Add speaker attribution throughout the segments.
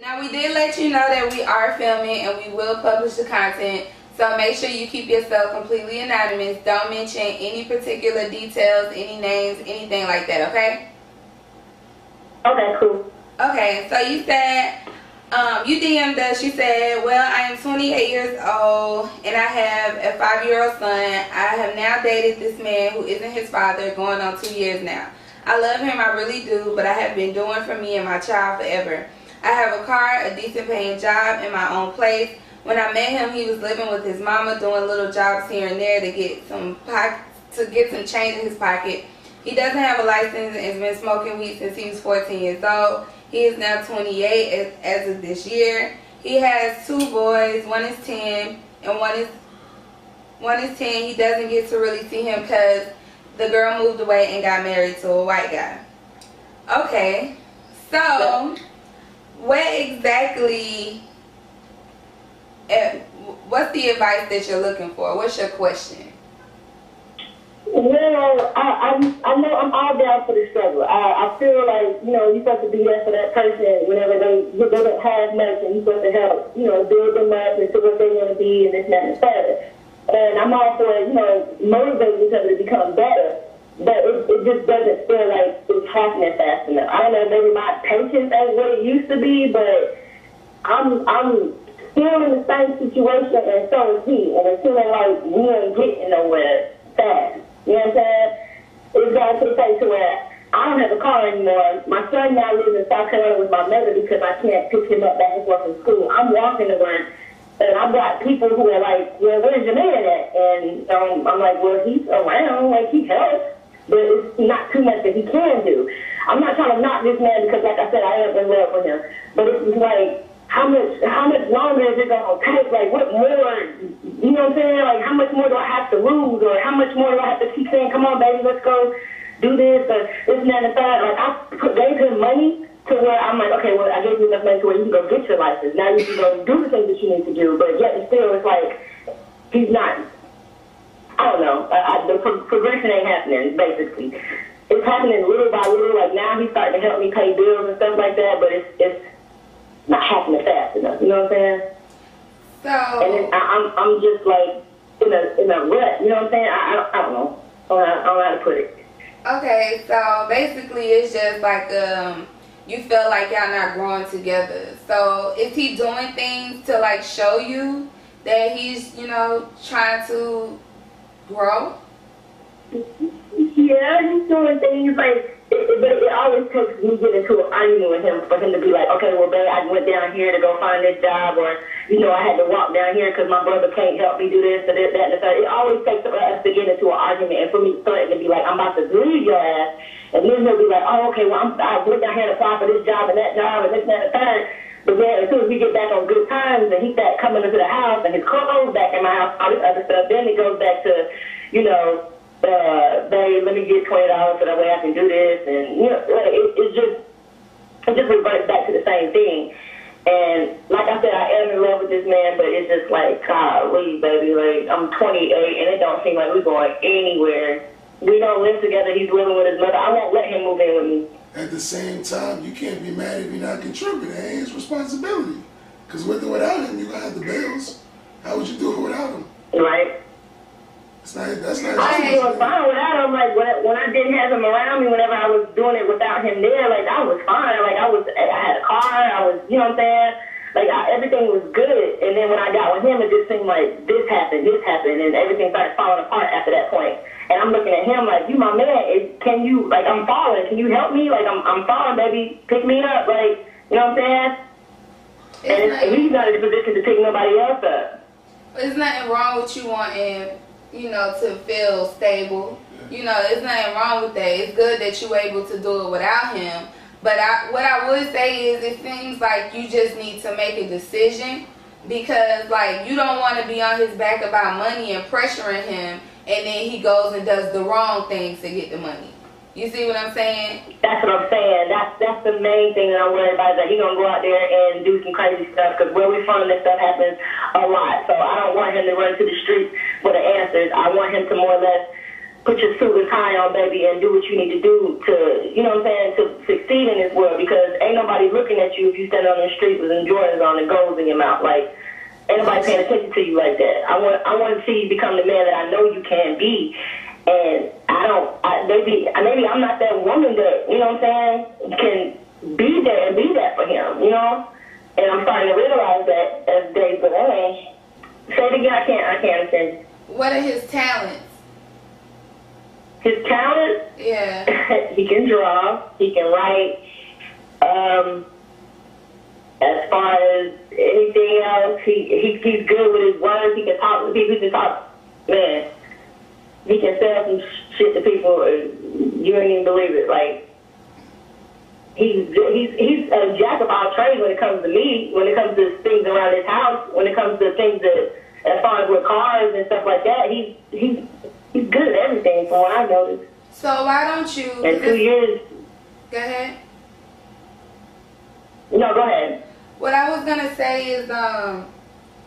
Speaker 1: Now, we did let you know that we are filming and we will publish the content. So make sure you keep yourself completely anonymous. Don't mention any particular details, any names, anything like that, okay?
Speaker 2: Okay, cool.
Speaker 1: Okay, so you said, you DM'd us. You said, well, I am 28 years old and I have a 5-year-old son. I have now dated this man who isn't his father going on 2 years now. I love him, I really do, but I have been doing for me and my child forever. I have a car, a decent paying job, in my own place. When I met him, he was living with his mama, doing little jobs here and there to get some change in his pocket. He doesn't have a license and has been smoking weed since he was 14 years old. He is now 28 as of this year. He has 2 boys. One is 10 and one is 10. He doesn't get to really see him because the girl moved away and got married to a white guy. Okay, so what exactly, what's the advice that you're looking for? What's your question?
Speaker 2: Well, I know I'm all down for the struggle. I feel like, you're supposed to be there for that person whenever they don't have much, and you're supposed to help, build them up into what they want to be and this, that, and the third. And I'm all for, motivating each other to become better. But it just doesn't feel like it's happening fast enough. I don't know, maybe my patience ain't what it used to be, but I'm still in the same situation, and so is he. And it's feeling like we ain't getting nowhere fast. You know what I'm saying? It's gotten to the place where I don't have a car anymore. My son now lives in South Carolina with my mother because I can't pick him up back and forth from school. I'm walking to work. And I've got people who are like, well, where's your man at? And I'm like, well, he's around, like he helps. But it's not too much that he can do. I'm not trying to knock this man because, like I said, I am in love with him. But it's like, how much longer is it going to take? Like, what more, you know what I'm saying? Like, how much more do I have to lose? Or how much more do I have to keep saying, come on, baby, let's go do this or this and that and that? Like, I gave him money to where I'm like, okay, well, I gave you enough money to where you can go get your license. Now you can go do the things that you need to do. But yet and still, it's like, he's not. I don't know. The progression ain't happening, basically. It's happening little by little. Like, now he's starting to help me pay bills and stuff like that, but it's not happening fast enough. You know what I'm saying?
Speaker 1: So.
Speaker 2: And then I'm just, like, in a rut. You know what I'm saying? I don't know. I don't know how to put it.
Speaker 1: Okay, so basically it's just like, you feel like y'all not growing together. So is he doing things to, like, show you that he's, trying to grow?
Speaker 2: Yeah, he's doing things like, but it always takes me getting into an argument with him for him to be like, okay, well, babe, I went down here to go find this job, or, I had to walk down here because my brother can't help me do this or this, that, and the third. It always takes us to get into an argument and for me starting to be like, I'm about to leave your ass, and then he'll be like, oh, okay, well, I went down here to apply for this job and that job and this, that, and the third. But then as soon as we get back on good times and he's back coming into the house and his clothes back in my house, all this other stuff, then it goes back to, babe, let me get $20 so that way I can do this. And, it just reverts back to the same thing. And like I said, I am in love with this man, but it's just like, golly, baby, like, I'm 28 and it don't seem like we're going anywhere. We don't live together. He's living with his mother. I won't let him move in with me.
Speaker 3: At the same time, you can't be mad if you're not contributing. It ain't his responsibility. Because with or without him, you're going to have the bills. How would you do it without him?
Speaker 2: Right.
Speaker 3: That's not
Speaker 2: I was doing fine without him. Like, when I didn't have him around me, whenever I was doing it without him there, like, I was fine. Like, I had a car. I was, you know what I'm saying? Like, everything was good. And then when I got with him, it just seemed like this happened, and everything started falling apart after that point. And I'm looking at him like, you my man, can you, like, I'm falling. Can you help me? Like, I'm falling, baby. Pick me up. Like, you know what I'm saying? And he's not in a position to pick nobody else up.
Speaker 1: There's nothing wrong with you wanting, to feel stable. There's nothing wrong with that. It's good that you're able to do it without him. But what I would say is it seems like you just need to make a decision because, like, you don't want to be on his back about money and pressuring him, and then he goes and does the wrong things to get the money. You see what I'm saying?
Speaker 2: That's what I'm saying. That's the main thing that I'm worried about, is that he's going to go out there and do some crazy stuff, because where we're from, this stuff happens a lot. So I don't want him to run to the streets for the answers. I want him to more or less put your suit and tie on, baby, and do what you need to do to, you know what I'm saying, to succeed in this world, because ain't nobody looking at you if you stand on the street with some Jordans on and gold in your mouth. Like, ain't nobody paying attention to you like that. I want to see you become the man that I know you can be. And maybe I'm not that woman that, you know what I'm saying, can be there and be that for him, you know? And I'm starting to realize that as days go on. Say it again, I can't understand.
Speaker 1: What are his talents?
Speaker 2: His talent?
Speaker 1: Yeah.
Speaker 2: He can draw, he can write. As far as anything else, he's good with his words. He can talk to people. He can talk, man. He can sell some shit to people. You ain't even believe it. Like, he's a jack of all trades when it comes to me. When it comes to things around his house. When it comes to things that, as far as with cars and stuff like that, he's good at everything from what I noticed.
Speaker 1: So why don't you?
Speaker 2: In 2 years.
Speaker 1: Go ahead.
Speaker 2: No, go ahead.
Speaker 1: What I was gonna say is,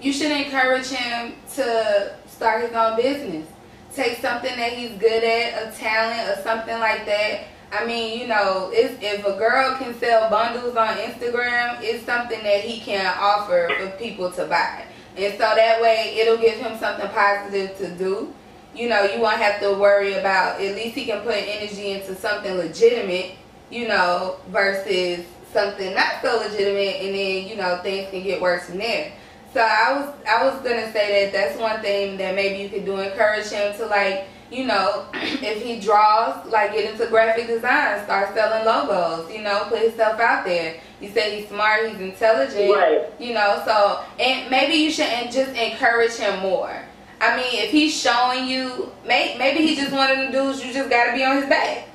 Speaker 1: you should encourage him to start his own business. Take something that he's good at, a talent or something like that. I mean, you know, if a girl can sell bundles on Instagram, it's something that he can offer for people to buy. And so that way it'll give him something positive to do. You know, you won't have to worry about, at least he can put energy into something legitimate, you know, versus something not so legitimate, and then, you know, things can get worse from there. So I was gonna say that that's one thing that maybe you could do, encourage him to, like, you know, if he draws, like, get into graphic design, start selling logos, you know, put himself out there. You say he's smart, he's intelligent,
Speaker 2: right.
Speaker 1: You know, so, and maybe you should just encourage him more. I mean, if he's showing you, maybe he's just one of them dudes you just gotta be on his back.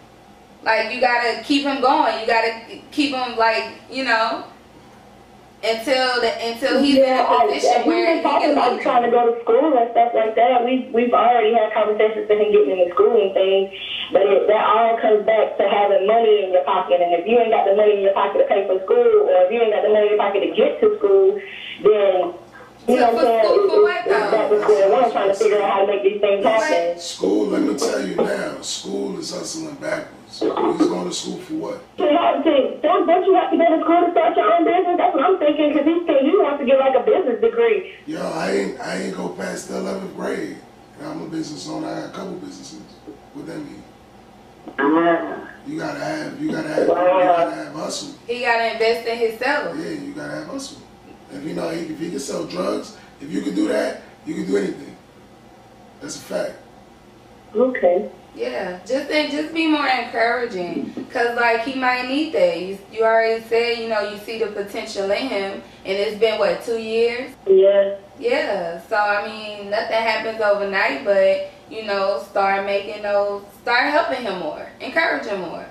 Speaker 1: Like, you gotta keep him going. You gotta keep him, like, you know, until he's in a position where he can
Speaker 2: about trying to go to school and stuff like that. We've already had conversations with him getting into school and things, but that all comes back to having money in your pocket. And if you ain't got the money in your pocket to pay for school, or if you ain't got the money in your pocket to get to school, then you know what I'm saying? It's back to square one, trying to figure out how to make these things happen.
Speaker 3: School, let me tell you now, school is hustling backwards. He's going to school for what?
Speaker 2: Don't you have to go to school to start your own business? That's what I'm thinking, because he wants to get like a business degree.
Speaker 3: Yo, I ain't go past the 11th grade. And I'm a business owner. I got a couple businesses. What that mean? You gotta have hustle.
Speaker 1: He gotta invest in himself.
Speaker 3: Yeah, you gotta have hustle. If you know, if he can sell drugs, if you can do that, you can do anything. That's a fact.
Speaker 2: Okay.
Speaker 1: Yeah, just be more encouraging, cause like he might need that. You already said, you know, you see the potential in him, and it's been what, 2 years?
Speaker 2: Yeah.
Speaker 1: Yeah. So I mean, nothing happens overnight, but you know, start helping him more, encourage him more.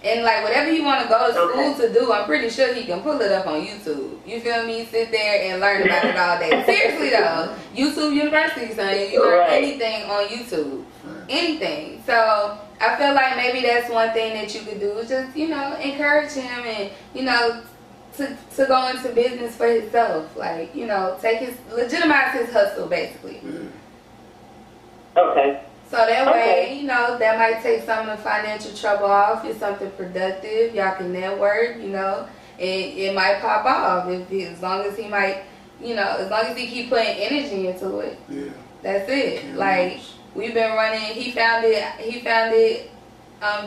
Speaker 1: And like whatever you want to go to school to do, I'm pretty sure he can pull it up on YouTube. You feel me? Sit there and learn about it all day. Seriously though, YouTube University, son, you learn anything on YouTube, anything. So I feel like maybe that's one thing that you could do is just, you know, encourage him and, you know, to go into business for himself. Like, you know, legitimize his hustle basically.
Speaker 2: Okay.
Speaker 1: So that way, you know, that might take some of the financial trouble off. It's something productive. Y'all can network, you know. It might pop off as long as he might, you know, as long as he keep putting energy into it. Yeah. That's it. Like, we've been running, he founded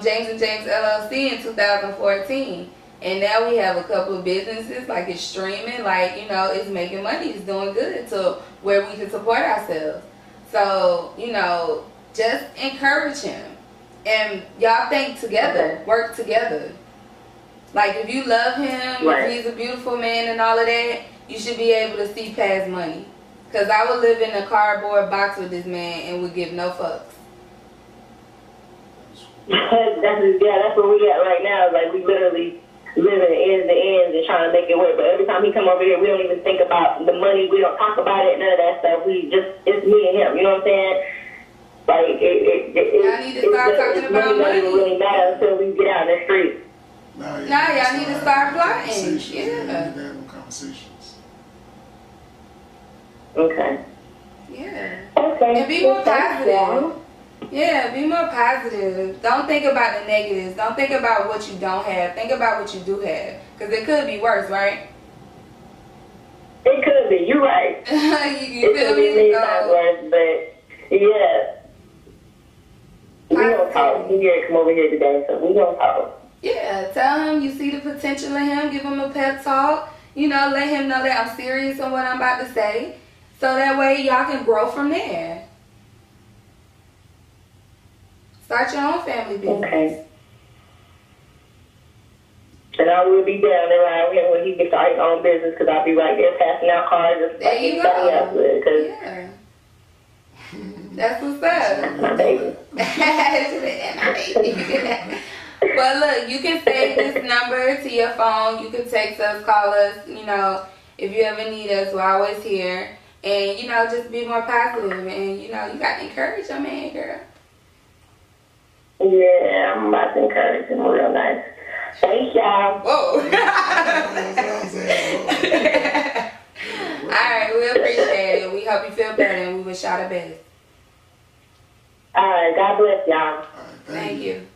Speaker 1: James and James LLC in 2014. And now we have a couple of businesses, like it's streaming, like, you know, it's making money, it's doing good to where we can support ourselves. So, you know, just encourage him. And y'all think together, work together. Like, if you love him, if he's a beautiful man and all of that, you should be able to see past money. Because I would live in a cardboard box with this man and would give no fucks.
Speaker 2: That's where we at right now. Like, we literally living ends to ends and trying to make it work. But every time he come over here, we don't even think about the money. We don't talk about it, none of that stuff. It's me and him. You know what I'm saying? Like,
Speaker 1: y'all need to start talking about money.
Speaker 2: It doesn't really matter until we get out in the street.
Speaker 1: Y'all need to start plotting. Yeah.
Speaker 3: You need to have them conversations.
Speaker 2: Okay.
Speaker 1: Yeah.
Speaker 2: Okay.
Speaker 1: And be more positive. Yeah, be more positive. Don't think about the negatives. Don't think about what you don't have. Think about what you do have. Because it could be worse, right?
Speaker 2: It could be. You're right.
Speaker 1: you
Speaker 2: it
Speaker 1: feel
Speaker 2: could be
Speaker 1: me?
Speaker 2: many times worse, but yeah. We gonna talk. He did come over here today, so we gonna talk.
Speaker 1: Yeah, tell him you see the potential in him. Give him a pep talk. You know, let him know that I'm serious on what I'm about to say. So that way y'all can grow from there. Start your own family business. Okay.
Speaker 2: And I will be down around him when he can start his own business because I'll be right there passing out cards.
Speaker 1: There you go. Yeah. That's what's up.
Speaker 2: My baby.
Speaker 1: But look, you can save this number to your phone. You can text us, call us. You know, if you ever need us, we're always here. And, you know, just be more positive. And, you know, you got to encourage your man, girl.
Speaker 2: Yeah, I'm about to encourage him real nice. Thanks, y'all.
Speaker 1: Whoa. All right, we appreciate it. We hope you feel better, and we wish y'all the best.
Speaker 2: All right, God bless y'all.
Speaker 1: Thank you.